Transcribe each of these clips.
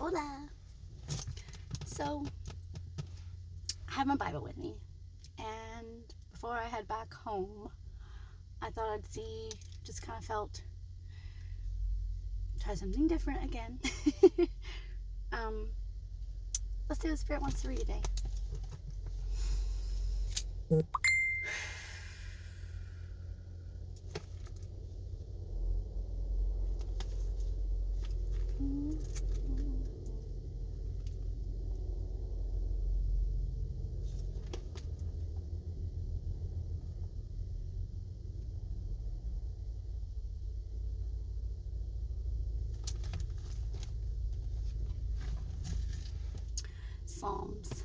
Hola. So, I have my Bible with me, and before I head back home, I thought I'd see, just kind of felt, try something different again. um, let's see what the Spirit wants to read today. Psalms.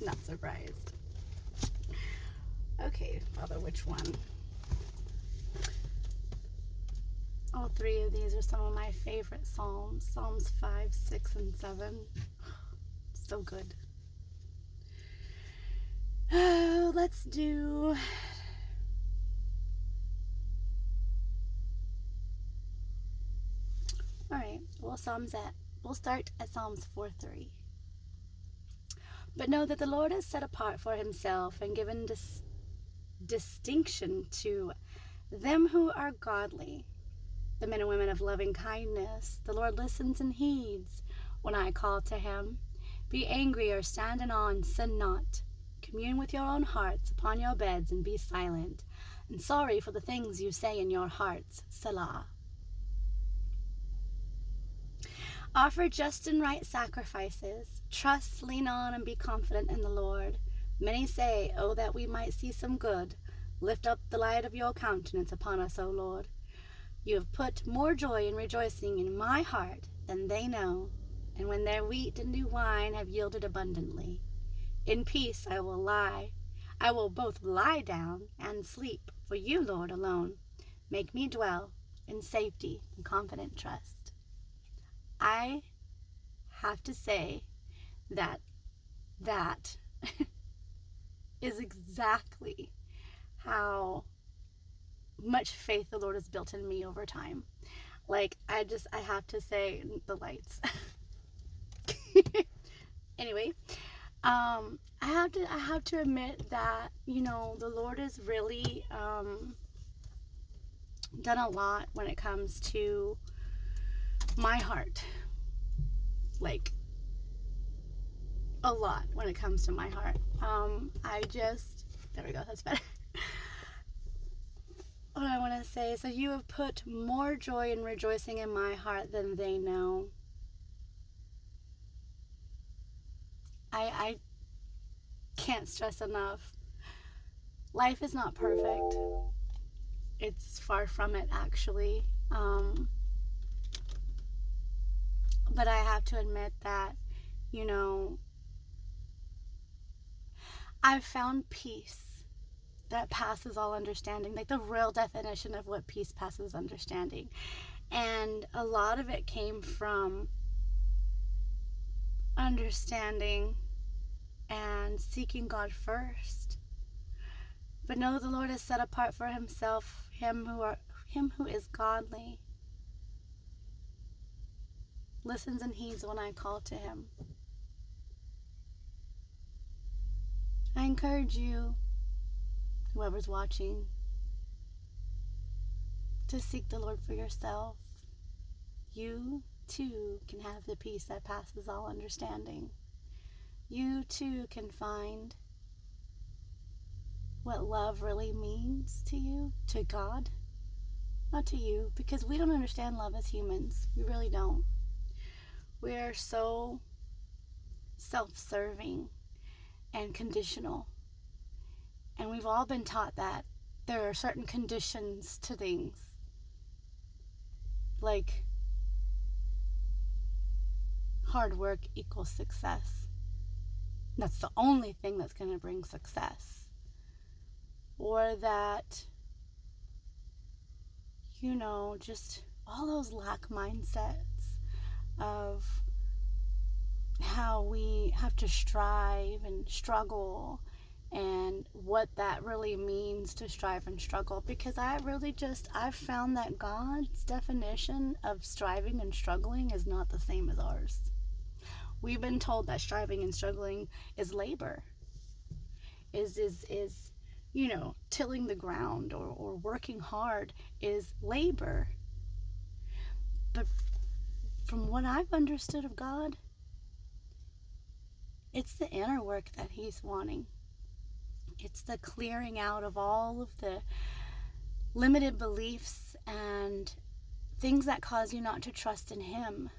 Not surprised. Okay, Father, which one? All three of these are some of my favorite Psalms. Psalms 5, 6, and 7. So good. Oh, let's do... Alright, we'll start at Psalms 4:3. But know that the Lord is set apart for himself and given distinction to them who are godly, the men and women of loving kindness. The Lord listens and heeds when I call to him. Be angry or stand in awe and sin not. Commune with your own hearts upon your beds and be silent, and sorry for the things you say in your hearts. Selah. Offer just and right sacrifices. Trust, lean on, and be confident in the Lord. Many say, oh, that we might see some good. Lift up the light of your countenance upon us, O Lord. You have put more joy and rejoicing in my heart than they know, and when their wheat and new wine have yielded abundantly. In peace I will both lie down and sleep, for you, Lord, alone make me dwell in safety and confident trust. I have to say that is exactly how much faith the Lord has built in me over time. Like, I have to say, the lights. Anyway, I have to admit that, the Lord has really done a lot when it comes to my heart. Like, a lot when it comes to my heart. There we go, that's better. What I want to say, so you have put more joy and rejoicing in my heart than they know. I can't stress enough. Life is not perfect. It's far from it, actually. But I have to admit that, I've found peace that passes all understanding, like the real definition of what peace passes understanding. And a lot of it came from understanding and seeking God first. But know the Lord is set apart for himself, him who is godly, listens and heeds when I call to him. I encourage you, whoever's watching, to seek the Lord for yourself. You too can have the peace that passes all understanding. You too can find what love really means to you, to God, not to you, because we don't understand love as humans. We really don't. We are so self-serving and conditional. And we've all been taught that there are certain conditions to things. Like, hard work equals success. That's the only thing that's going to bring success. Or that, just all those lack mindsets of how we have to strive and struggle and what that really means to strive and struggle, because I've found that God's definition of striving and struggling is not the same as ours. We've been told that striving and struggling is labor, is tilling the ground or working hard is labor. But from what I've understood of God, it's the inner work that He's wanting. It's the clearing out of all of the limited beliefs and things that cause you not to trust in Him,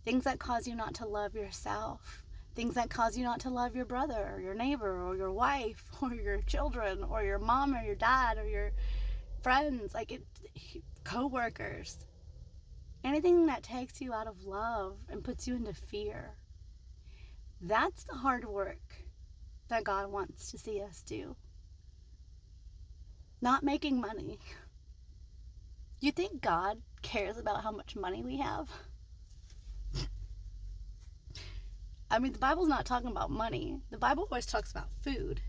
things that cause you not to love yourself, things that cause you not to love your brother or your neighbor or your wife or your children or your mom or your dad or your friends, co-workers. Anything that takes you out of love and puts you into fear. That's the hard work that God wants to see us do. Not making money. You think God cares about how much money we have? I mean, the Bible's not talking about money. The Bible always talks about food.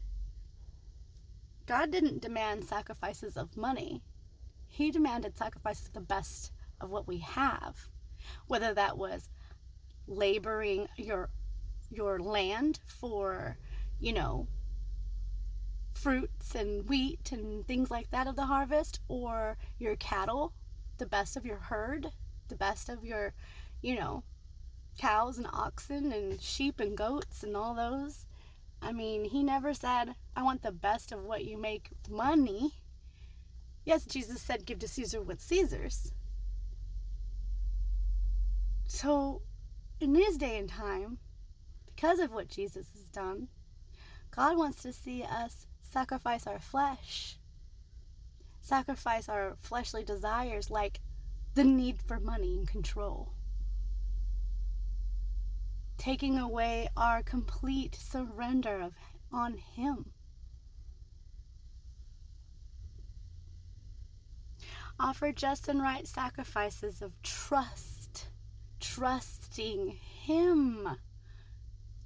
God didn't demand sacrifices of money. He demanded sacrifices of the best of what we have. Whether that was laboring your land for, fruits and wheat and things like that of the harvest, or your cattle, the best of your herd, the best of your, cows and oxen and sheep and goats and all those. I mean, He never said, I want the best of what you make money. Yes, Jesus said, give to Caesar what's Caesar's. So, in this day and time, because of what Jesus has done, God wants to see us sacrifice our flesh, sacrifice our fleshly desires, like the need for money and control, taking away our complete surrender on Him. Offer just and right sacrifices of trusting Him,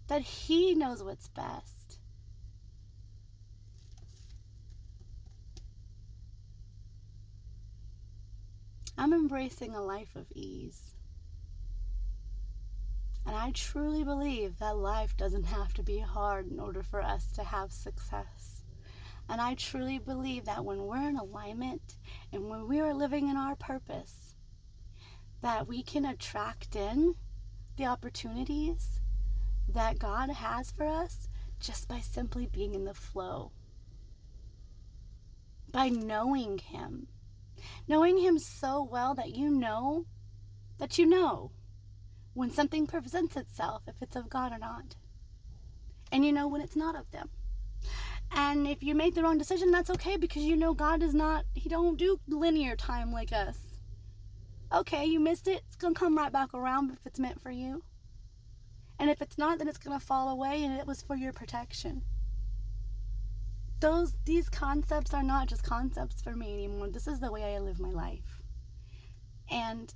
that He knows what's best. I'm embracing a life of ease. And I truly believe that life doesn't have to be hard in order for us to have success. And I truly believe that when we're in alignment and when we are living in our purpose, that we can attract in the opportunities that God has for us just by simply being in the flow. By knowing Him. Knowing Him so well that you know when something presents itself, if it's of God or not. And you know when it's not of them. And if you make the wrong decision, that's okay, because you know God is not, He don't do linear time like us. Okay, you missed it, it's going to come right back around if it's meant for you. And if it's not, then it's going to fall away, and it was for your protection. These concepts are not just concepts for me anymore. This is the way I live my life. And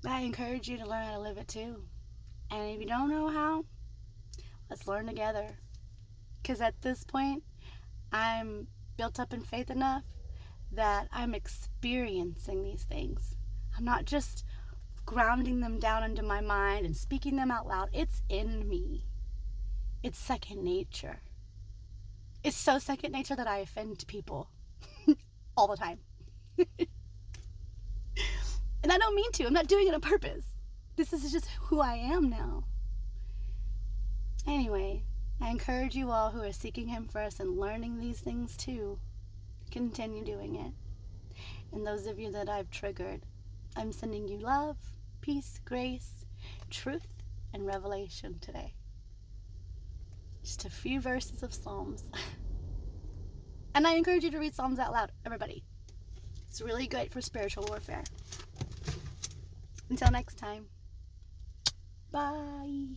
I encourage you to learn how to live it too. And if you don't know how, let's learn together. Because at this point, I'm built up in faith enough that I'm experiencing these things. I'm not just grounding them down into my mind and speaking them out loud. It's in me. It's second nature. It's so second nature that I offend people all the time. And I don't mean to. I'm not doing it on purpose. This is just who I am now. Anyway, I encourage you all who are seeking Him first and learning these things too, continue doing it. And those of you that I've triggered, I'm sending you love, peace, grace, truth, and revelation today. Just a few verses of Psalms. And I encourage you to read Psalms out loud, everybody. It's really good for spiritual warfare. Until next time. Bye.